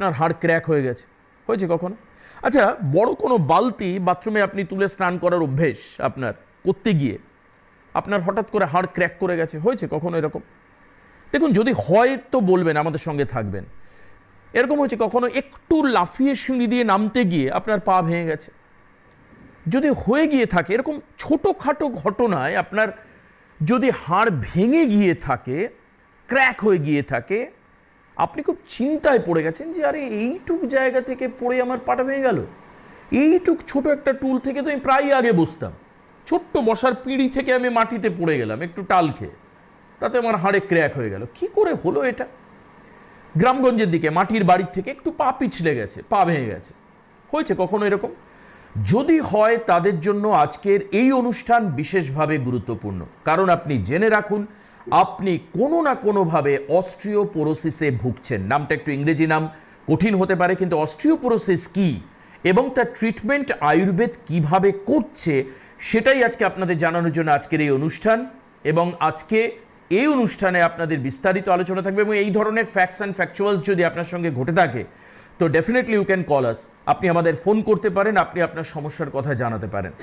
আপনার হাড় ক্র্যাক হয়ে গেছে, হয়েছে কখনো? আচ্ছা, বড় কোনো বালতি বাথরুমে আপনি তুলে স্নান করার অভ্যেস আপনার, করতে গিয়ে আপনার হঠাৎ করে হাড় ক্র্যাক করে গেছে, হয়েছে কখনো এরকম? দেখুন, যদি হয় তো বলবেন, আমাদের সঙ্গে থাকবেন। এরকম হয়েছে কখনো একটু লাফিয়ে সিঁড়ি দিয়ে নামতে গিয়ে আপনার পা ভেঙে গেছে? যদি হয়ে গিয়ে থাকে এরকম ছোটোখাটো ঘটনায় আপনার যদি হাড় ভেঙে গিয়ে থাকে, ক্র্যাক হয়ে গিয়ে থাকে, আপনি খুব চিন্তায় পড়ে গেছেন যে আরে এইটুক জায়গা থেকে পড়ে আমার পাটা ভেঙে গেল, এইটুক ছোট একটা টুল থেকে তো আমি প্রায় আগে বসতাম, ছোট্ট বসার পিঁড়ি থেকে আমি মাটিতে পড়ে গেলাম একটু টাল খেয়ে, তাতে আমার হাড়ে ক্র্যাক হয়ে গেল, কি করে হলো এটা? গ্রামগঞ্জের দিকে মাটির বাড়ির থেকে একটু পা পিছলে গেছে, পা ভেঙে গেছে, হয়েছে কখনো এরকম? যদি হয় তাদের জন্য আজকের এই অনুষ্ঠান বিশেষভাবে গুরুত্বপূর্ণ, কারণ আপনি জেনে রাখুন, আপনি কোনো না কোনোভাবে অস্টিওপোরোসিসে ভুগছেন। নামটা একটু ইংরেজি নাম, কঠিন হতে পারে, কিন্তু অস্টিওপোরোসিস কি এবং তার ট্রিটমেন্ট আয়ুর্বেদ কিভাবে করছে সেটাই আজকে আপনাদের জানানোর জন্য আজকের এই অনুষ্ঠান। এবং আজকে এই অনুষ্ঠানে আপনাদের বিস্তারিত আলোচনা থাকবে, এবং এই ধরনের ফ্যাক্টস অ্যান্ড ফ্যাকচুয়ালস যদি আপনার সঙ্গে ঘটে থাকে তো definitely you can call us. আপনি আমাদের ফোন করতে পারেন, আপনি আপনার সমস্যার কথা জানাতে পারেন।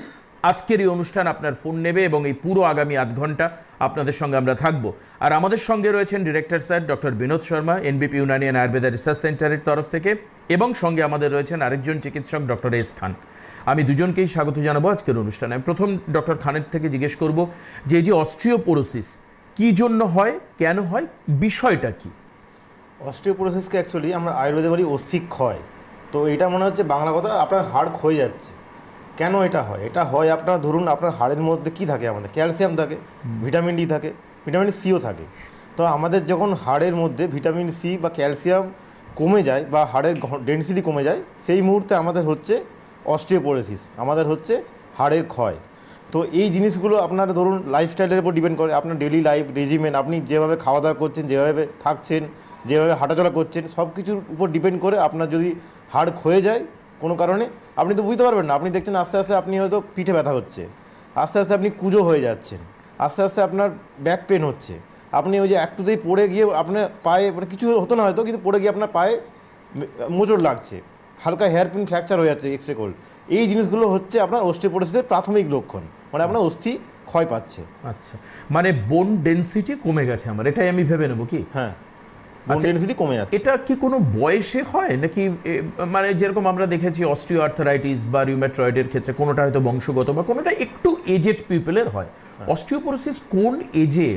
আজকের এই অনুষ্ঠান আপনার ফোন নেবে এবং এই পুরো আগামী আধ ঘন্টা আপনাদের সঙ্গে আমরা থাকবো। আর আমাদের সঙ্গে রয়েছেন director sir doctor Binod Sharma, NBP Unani and Ayurveda research সেন্টারের তরফ থেকে, এবং সঙ্গে আমাদের রয়েছেন আরেকজন চিকিৎসক ডক্টর এস খান। আমি দুজনকেই স্বাগত জানাবো আজকের অনুষ্ঠানে। আমি প্রথম ডক্টর খানের থেকে জিজ্ঞেস করব যে এই যে অস্টিওপোরোসিস কী জন্য হয়, কেন হয়, বিষয়টা কি? অস্টিওপোরোসিসকে অ্যাকচুয়ালি আমরা আয়ুর্বেদে বলি অস্থি ক্ষয়। তো এটা মনে হচ্ছে বাংলা কথা, আপনার হাড় ক্ষয়ে যাচ্ছে। কেন এটা হয়? এটা হয় আপনার ধরুন আপনার হাড়ের মধ্যে কি থাকে, আমাদের ক্যালসিয়াম থাকে, ভিটামিন ডি থাকে, ভিটামিন সিও থাকে। তো আমাদের যখন হাড়ের মধ্যে ভিটামিন সি বা ক্যালসিয়াম কমে যায় বা হাড়ের ডেনসিটি কমে যায়, সেই মুহূর্তে আমাদের হচ্ছে অস্টিওপোরোসিস, আমাদের হচ্ছে হাড়ের ক্ষয়। তো এই জিনিসগুলো আপনার ধরুন লাইফস্টাইলের উপর ডিপেন্ড করে, আপনার ডেলি লাইফ রেজিমেন্ট, আপনি যেভাবে খাওয়া দাওয়া করছেন, যেভাবে থাকছেন, যেভাবে হাঁটাচলা করছেন, সব কিছুর উপর ডিপেন্ড করে আপনার যদি হাড় ক্ষয়ে যায় কোনো কারণে, আপনি তো বুঝতে পারবেন না। আপনি দেখছেন আস্তে আস্তে আপনি হয়তো পিঠে ব্যথা হচ্ছে, আস্তে আস্তে আপনি কুঁজো হয়ে যাচ্ছেন, আস্তে আস্তে আপনার ব্যাক পেন হচ্ছে, আপনি ওই যে একটুতেই পড়ে গিয়ে আপনার পায়ে, মানে কিছু হতো না হয়তো, কিন্তু পড়ে গিয়ে আপনার পায়ে মোচড় লাগছে, হালকা হেয়ার পিন ফ্র্যাকচার হয়ে যাচ্ছে, এক্সরে কোল্ড। এই জিনিসগুলো হচ্ছে আপনার অস্টিওপোরোসিসের প্রাথমিক লক্ষণ, মানে আপনার অস্থি ক্ষয় পাচ্ছে। আচ্ছা, মানে বোন ডেনসিটি কমে গেছে আমার, এটাই আমি ভেবে নেবো কি? হ্যাঁ, বোন ডেনসিটি কমে যাচ্ছে। এটা কি কোনো বয়সে হয় নাকি? মানে যেরকম আমরা দেখেছি অস্টিও আর্থারাইটিস বা রিউম্যাটয়েডের ক্ষেত্রে কোনোটা হয়তো বংশগত বা কোনোটা একটু এজেড পিপলের হয়। অস্টিওপোরোসিস কোন এজে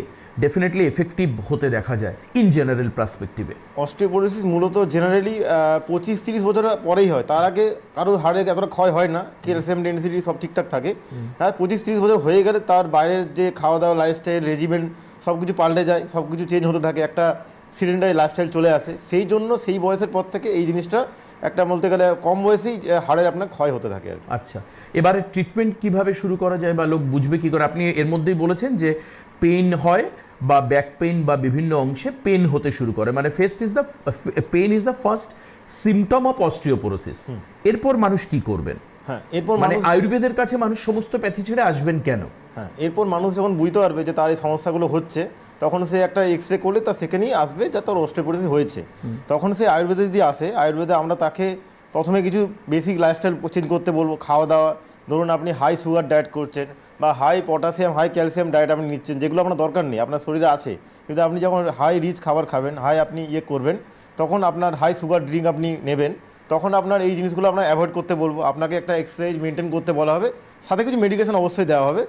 ডেফিনেটলি এফেক্টিভ হতে দেখা যায় ইন জেনারেল পার্সপেক্টিভে? অস্টিওপোরোসিস মূলত জেনারেলি 25-30 বছর পরেই হয়, তার আগে কারোর হাড়ে এতটা ক্ষয় হয় না, ক্যালসিয়াম ডেনসিটি সব ঠিকঠাক থাকে। আর 25-30 বছর হয়ে গেলে তার বাইরের যে খাওয়া দাওয়া, লাইফস্টাইল, রেজিমেন্ট সব কিছু পাল্টে যায়, সব কিছু চেঞ্জ হতে থাকে, একটা সিডেন্টারি লাইফস্টাইল চলে আসে। সেই জন্য সেই বয়সের পর থেকে এই জিনিসটা একটা বলতে গেলে কম বয়সেই হাড়ের আপনার ক্ষয় হতে থাকে আর কি। আচ্ছা, এবারে ট্রিটমেন্ট কিভাবে শুরু করা যায় বা লোক বুঝবে কি করে? আপনি এর মধ্যেই বলেছেন যে পেইন হয় বা ব্যাক পেইন বা বিভিন্ন অংশে পেন হতে শুরু করে, মানে pain is the first symptom of osteoporosis. এরপর মানুষ কি করবেন? হ্যাঁ, এরপর মানে আয়ুর্বেদের কাছে মানুষ সমস্ত প্যাথি ছেড়ে আসবেন কেন? হ্যাঁ, এরপর মানুষ যখন বুঝতে পারবে যে তার এই সমস্যাগুলো হচ্ছে, তখন সে একটা এক্সরে করলে তার সেখানেই আসবে যে তার অস্টিওপোরোসিস হয়েছে। তখন সে আয়ুর্বেদে যদি আসে, আয়ুর্বেদে আমরা তাকে প্রথমে কিছু বেসিক লাইফস্টাইল চেঞ্জ করতে বলবো। খাওয়া দাওয়া, ধরুন আপনি হাই সুগার ডায়েট করছেন বা high potassium, high calcium diet আপনি নিচ্ছেন, যেগুলো আপনার দরকার নেই, আপনার শরীরে আছে, কিন্তু আপনি যখন হাই রিচ খাবার খাবেন, হাই আপনি করবেন, তখন আপনার হাই সুগার ড্রিঙ্ক আপনি নেবেন, তখন আপনার এই জিনিসগুলো আপনার অ্যাভয়েড করতে বলবো। আপনাকে একটা এক্সারসাইজ মেনটেন করতে বলা হবে, সাথে কিছু মেডিকেশন অবশ্যই দেওয়া হবে।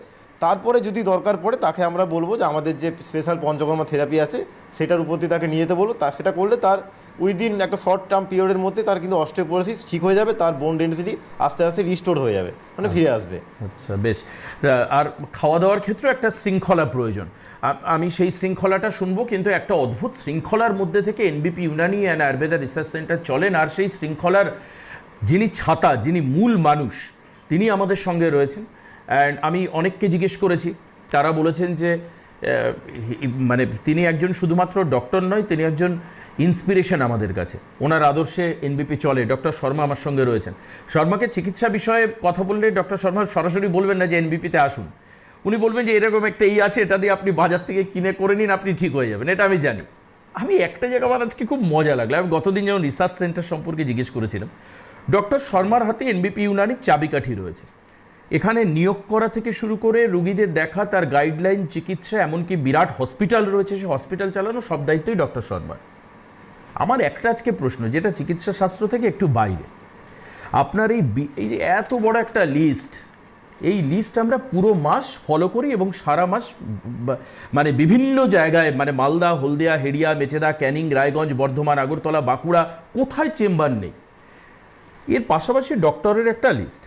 তারপরে যদি দরকার পড়ে তাকে আমরা বলবো যে আমাদের যে স্পেশাল পঞ্চকর্মা থেরাপি আছে সেটার উপর দিয়ে তাকে নিয়ে যেতে বলবো। সেটা করলে তার উইদিন একটা শর্ট টার্ম পিরিয়ডের মধ্যে তার কিন্তু অস্টিওপোরোসিস ঠিক হয়ে যাবে, তার বোন ডেনসিটি আস্তে আস্তে রিস্টোর হয়ে যাবে, মানে ফিরে আসবে। আচ্ছা, বেশ। আর খাওয়া দাওয়ার ক্ষেত্রে একটা শৃঙ্খলা প্রয়োজন, আমি সেই শৃঙ্খলাটা শুনবো, কিন্তু একটা অদ্ভুত শৃঙ্খলার মধ্যে থেকে এনবিপি Unani and Ayurveda research centre চলেন, আর সেই শৃঙ্খলার যিনি ছাতা, যিনি মূল মানুষ, তিনি আমাদের সঙ্গে রয়েছেন। অ্যান্ড আমি অনেককে জিজ্ঞেস করেছি, তারা বলেছেন যে মানে তিনি একজন শুধুমাত্র ডক্টর নয়, তিনি একজন ইন্সপিরেশন আমাদের কাছে, ওনার আদর্শে এনবিপি চলে। ডক্টর শর্মা আমার সঙ্গে রয়েছেন। শর্মাকে চিকিৎসা বিষয়ে কথা বললে ডক্টর শর্মা সরাসরি বলবেন না যে এনবিপিতে আসুন, উনি বলবেন যে এরকম একটা আছে, এটা দিয়ে আপনি বাজার থেকে কিনে করে নিন, আপনি ঠিক হয়ে যাবেন, এটা আমি জানি। আমি একটা জায়গা আমার আজকে খুব মজা লাগলো, আমি গতদিন যেমন রিসার্চ সেন্টার সম্পর্কে জিজ্ঞেস করেছিলাম, ডক্টর শর্মার হাতে এনবিপি ইউনানির চাবিকাঠি রয়েছে। এখানে নিয়োগ করা থেকে শুরু করে রুগীদের দেখা, তার গাইডলাইন, চিকিৎসা, এমনকি বিরাট হসপিটাল রয়েছে, সে হসপিটাল চালানো সব দায়িত্বই ডক্টর শর্মার। আমার একটা আজকে প্রশ্ন, যেটা চিকিৎসা শাস্ত্র থেকে একটু বাইরে, আপনার এই যে এত বড় একটা লিস্ট, এই লিস্ট আমরা পুরো মাস ফলো করি এবং সারা মাস মানে বিভিন্ন জায়গায়, মানে মালদা, হলদিয়া, হেড়িয়া, মেচেদা, ক্যানিং, রায়গঞ্জ, বর্ধমান, আগরতলা, বাঁকুড়া, কোথায় চেম্বার নেই। এর পাশাপাশি ডক্টরের একটা লিস্ট।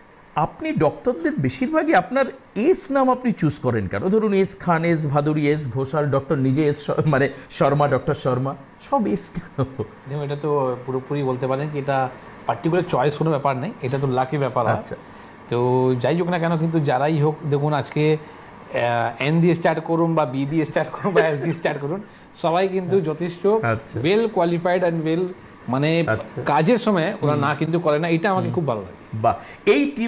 আপনি ডক্টরদের বেশিরভাগই আপনার এস নাম আপনি চুজ করেন কেন? ধরুন S Khan, S Bhaduri, S Ghoshal, doctor নিজে এস মানে শর্মা, ডক্টর শর্মা, সব এস কেন? দেখুন, এটা তো পুরোপুরি বলতে পারেন কি এটা পার্টিকুলার চয়েস কোনো ব্যাপার নেই, এটা তো লাকি ব্যাপার। আচ্ছা, তো যাই হোক না কেন, কিন্তু যারাই হোক, দেখুন আজকে এন দিয়ে স্টার্ট করুন বা বি দিয়ে স্টার্ট করুন বা এস দিয়ে স্টার্ট করুন, সবাই কিন্তু যথেষ্ট আচ্ছা। ওয়েল কোয়ালিফাইড অ্যান্ড ওয়েল, মানে আচ্ছা। কাজের সময় ওরা না কিন্তু করে না, এটা আমাকে খুব ভালো লাগে। বা এই